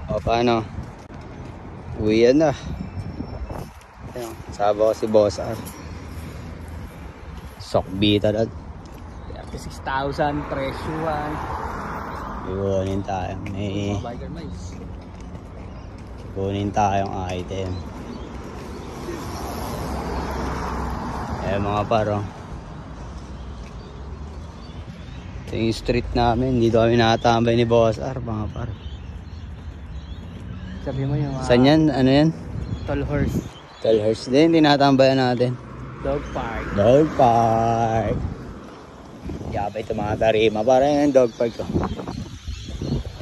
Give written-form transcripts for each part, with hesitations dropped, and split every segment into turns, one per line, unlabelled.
O paano? Uwian na. Ayun, sabo ko si Boss R. Sokbita na.
36,000 presyuhan.
Iwanin tayo. May kunin tayong item. Eh mga paro. Ito yung street namin. Dito kami nakatambay ni Boss R, mga paro.
Sabi mo yung
saan yan? Ano yan?
Tall Horse.
Tall Horse din. Tinatambayan natin.
Dog Park.
Dog Park. Yabay ito mga tarima. Parang yung dog park ko.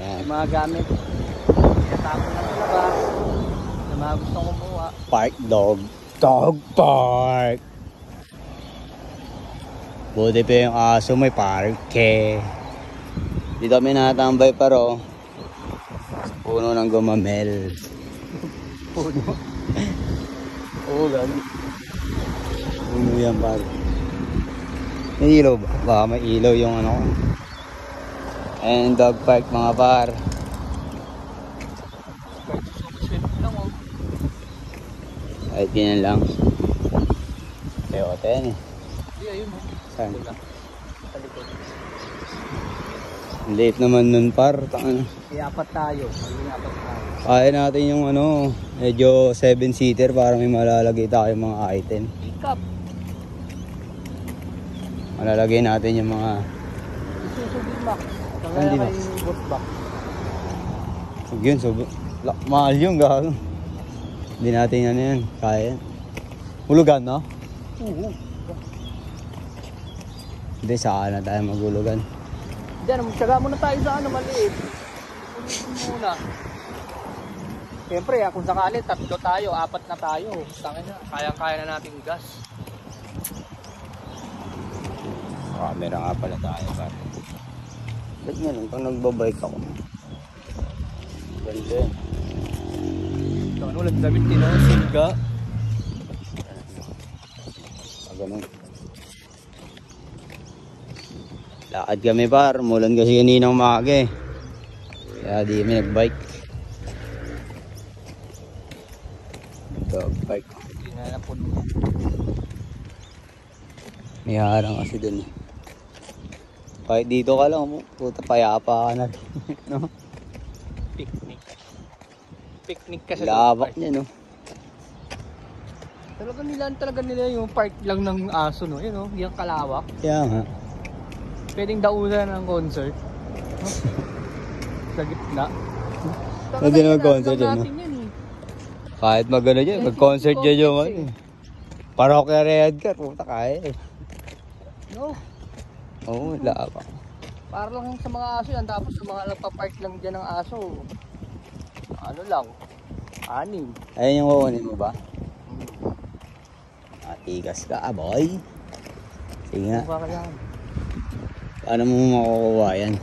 Yan.
Yung mga gamit. Tinatapon lang sa labas. Na mga gustong kumuha.
Park dog. Dog Park. Buti pa yung aso may parke. Dito kami nakatambay paro. Sa puno ng gumamel.
Puno.
Oo, gano'n. Puno yan paro. May ilaw ba? Baka may ilaw yung ano ko. And dog park mga par. Kahit ganyan lang. Peyote yan eh.
Hindi, ayun mo.
Saan? Late naman nun par.
Iapat tayo.
Kaya natin yung ano, medyo 7-seater para may malalagay tayo mga item.
Pick up.
Malalagay natin yung mga...
Susubin back.
Hindi ba? Yun, mahal yung gago. Hindi natin ano yan, kaya. Hulugan, no?
Oo.
Hindi, saan na tayo maghulugan.
Diyan, magtsaga muna tayo sa ano, maliit. Ulitin muna. Siyempre, kung sakali, 3 tayo, 4 na tayo. Tangin na, kaya-kaya na natin gas.
Camera nga pala tayo, pare. Ba't nga lang, pag nagbabike ako. Ganda yun.
Ito, ano, damit din ako, silga.
Ganun. Lakad kami par, mulan kasi kaninang umaga eh. Kaya di kami nagbike. Dog bike.
Hindi na napun.
May harang kasi dun eh. Kahit dito ka lang, puta payapa ka na rin. No?
Picnic. Picnic kasi.
Labak niya no.
Talaga nila yung park lang ng aso no. Yun no, yung kalawak.
Kaya nga.
Pwedeng dausan ng concert. Sa gitna.
Pwede na mag-concert yun no.
Eh.
Kahit magano dyan, mag-concert dyan yung ano eh. Parokya Redcar, puta kaya eh.
No.
Oo, labak.
Para lang sa mga aso yan, tapos sa mga nagpa-park lang dyan ng aso. Ano lang, 6.
Ayun yung kukunin mo ba? Matigas ka, boy. Sige nga. Paano mo makukuha yan?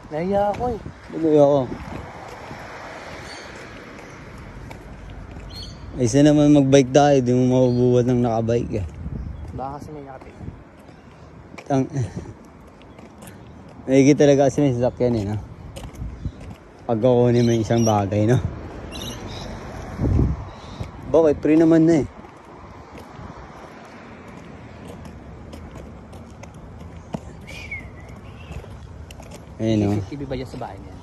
Nahiya ako eh.
Bugoy ako. Isa naman magbike tayo, di mo mabubuhat ng nakabike eh.
Baka kasi may nakapit.
Nagigit talaga kasi may sasakyan eh, no? Pag kukunin mo yung isang bagay, no? Bakit? Free naman na eh. Ayun, no?
CCTV ba dyan sa bahay niya?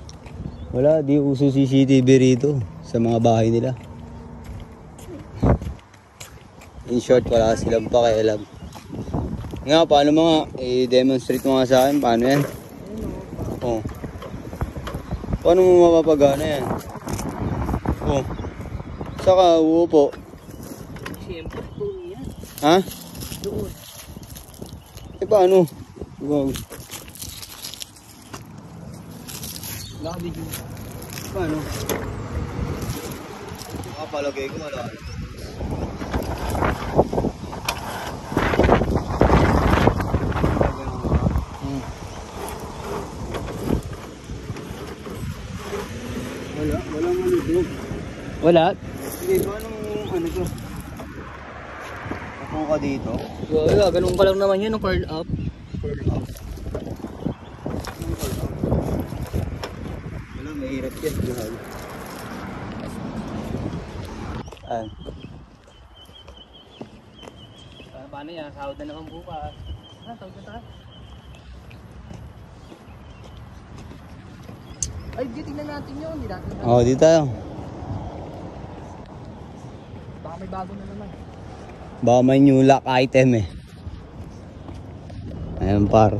Wala, di uso CCTV rito sa mga bahay nila. In short, wala silang pakialam. Nga, paano mo nga? I-demonstrate mo nga sa akin, paano yan? Oh. Paano mo mapapagana yan? Oh. Saka, uupo.
Siyempre, doon yan.
Ha?
Doon.
Eh, paano? Wow.
Nakabigyo.
Paano? Nakapalagay ko, wala. Walang ano doon.
Wala?
Dito, anong ano to? Ako ka dito.
Wala, ganun ka lang naman yun, no? Curl up.
Curl up. Wala, mahirap yan. Ayan.
Paano yan? Sahod na naman bukas. Tawag na tayo. Ay, di tingnan natin yun. Hindi natin.
Oo, dito tayo.
Baka may bago na naman.
Baka may new lock item eh. Ayan par.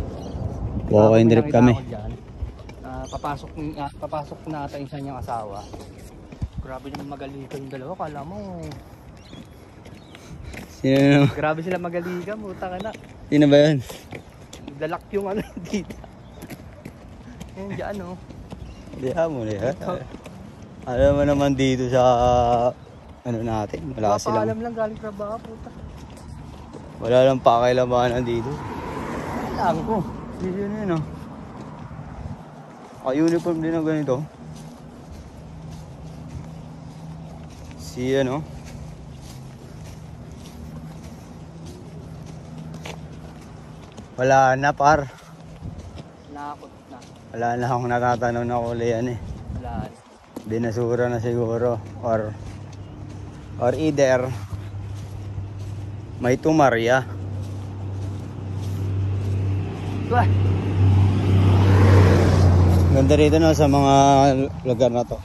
Walk and trip kami.
Papasok na ata yung isa niyang asawa. Grabe naman magaliga yung dalawa. Kala mo.
Sino naman?
Grabe sila magaliga. Muta ka na.
Sino ba yun?
Dalak yung ano dito. Yan dyan o.
Hindi mo na yan. Alam mo naman dito sa ano natin. Wala silang.
Papaalam lang galing trabaho. Puta.
Wala lang pakailabanan dito.
Lang ko.
Dito na yun oh. Uniform din na ganito. Si ano. Wala na par.
Nakakot na.
Wala na akong natatanong na kulay yan eh.
Wala.
Binasura na siguro. Or either may tumarya.
Wah!
Ganda rito no sa mga lugar na to.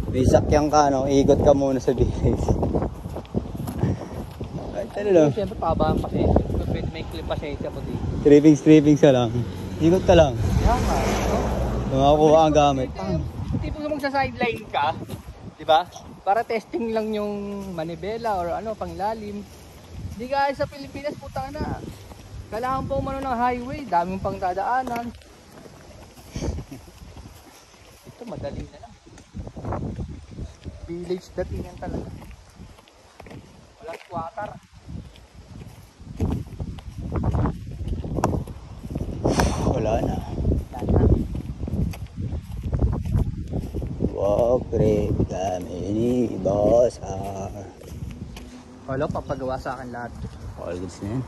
May sakyan ka no, ikot ka muna sa village. Ay, talo lang.
Siyempre paba ang pasensya. Pwede may clip pasensya po dito.
Stripping sa lang. Ikot ka lang.
Yan nga.
Makakuha ang gamit.
Tipo ka magsa-sideline ka, di ba? Para testing lang yung manibela or ano, panglalim. Di ka sa Pilipinas, puta na. Kailangan pa umano ng highway, daming pang dadaanan. Ito madali na lang. Village datingan talaga. Walang squatter.
Wala na.
Dana.
Walk trip kami ni Boss R.
Wala, papagawa sa akin lahat.
All goods na yan.